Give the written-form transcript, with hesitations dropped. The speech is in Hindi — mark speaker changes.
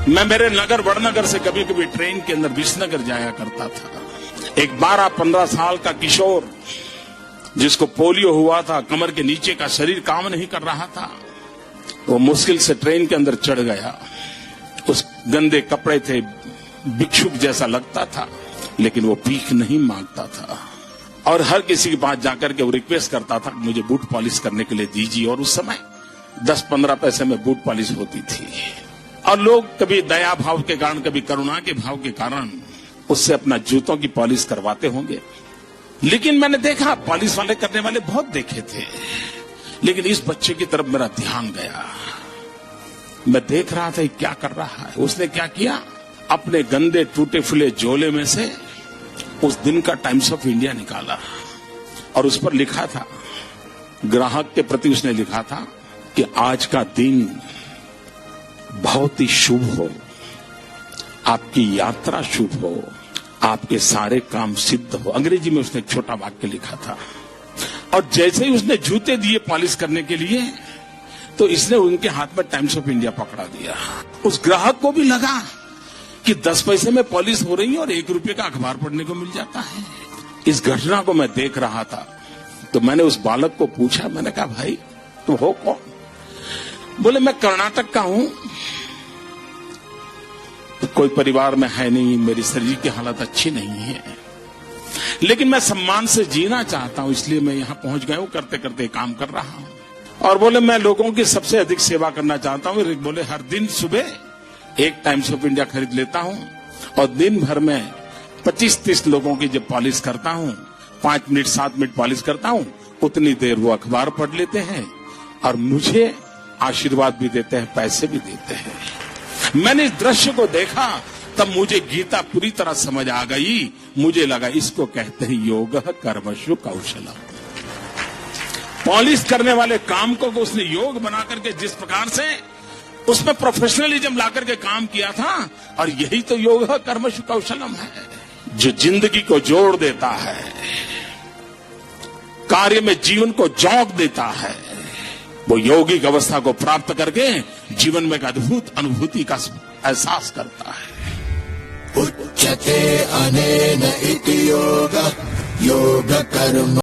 Speaker 1: मैं मेरे नगर वड़नगर से कभी कभी ट्रेन के अंदर विसनगर जाया करता था। एक 12-15 साल का किशोर जिसको पोलियो हुआ था, कमर के नीचे का शरीर काम नहीं कर रहा था, वो मुश्किल से ट्रेन के अंदर चढ़ गया। उस गंदे कपड़े थे, भिक्षुक जैसा लगता था, लेकिन वो भीख नहीं मांगता था और हर किसी के पास जाकर के वो रिक्वेस्ट करता था मुझे बूट पॉलिश करने के लिए दीजिए। और उस समय 10-15 पैसे में बूट पॉलिश होती थी और लोग कभी दया भाव के कारण, कभी करुणा के भाव के कारण उससे अपना जूतों की पॉलिश करवाते होंगे। लेकिन मैंने देखा पॉलिश वाले करने वाले बहुत देखे थे, लेकिन इस बच्चे की तरफ मेरा ध्यान गया। मैं देख रहा था क्या कर रहा है। उसने क्या किया, अपने गंदे टूटे फूले झोले में से उस दिन का टाइम्स ऑफ इंडिया निकाला और उस पर लिखा था, ग्राहक के प्रति उसने लिखा था कि आज का दिन बहुत ही शुभ हो, आपकी यात्रा शुभ हो, आपके सारे काम सिद्ध हो। अंग्रेजी में उसने एक छोटा वाक्य लिखा था और जैसे ही उसने जूते दिए पॉलिश करने के लिए तो इसने उनके हाथ में टाइम्स ऑफ इंडिया पकड़ा दिया। उस ग्राहक को भी लगा कि 10 पैसे में पॉलिश हो रही है और 1 रुपए का अखबार पढ़ने को मिल जाता है। इस घटना को मैं देख रहा था तो मैंने उस बालक को पूछा, मैंने कहा भाई तुम हो कौन? बोले मैं कर्नाटक का हूं, कोई परिवार में है नहीं, मेरी शरीर की हालत अच्छी नहीं है, लेकिन मैं सम्मान से जीना चाहता हूं, इसलिए मैं यहां पहुंच गया हूं, करते करते काम कर रहा हूं। और बोले मैं लोगों की सबसे अधिक सेवा करना चाहता हूं। बोले हर दिन सुबह एक टाइम्स ऑफ इंडिया खरीद लेता हूं और दिन भर में 25-30 लोगों की जब पॉलिश करता हूं, 5 मिनट 7 मिनट पॉलिश करता हूं, उतनी देर वो अखबार पढ़ लेते हैं और मुझे आशीर्वाद भी देते हैं, पैसे भी देते हैं। मैंने इस दृश्य को देखा तब मुझे गीता पूरी तरह समझ आ गई। मुझे लगा इसको कहते हैं योग कर्मशु कौशलम। पॉलिश करने वाले काम को उसने योग बना करके जिस प्रकार से उसमें प्रोफेशनलिज्म ला करके काम किया था, और यही तो योग कर्मशु कौशलम है जो जिंदगी को जोड़ देता है, कार्य में जीवन को जोक देता है। वो यौगिक अवस्था को प्राप्त करके जीवन में एक अद्भुत अनुभूति का एहसास करता है।
Speaker 2: उच्यते अनेन इति योग कर्म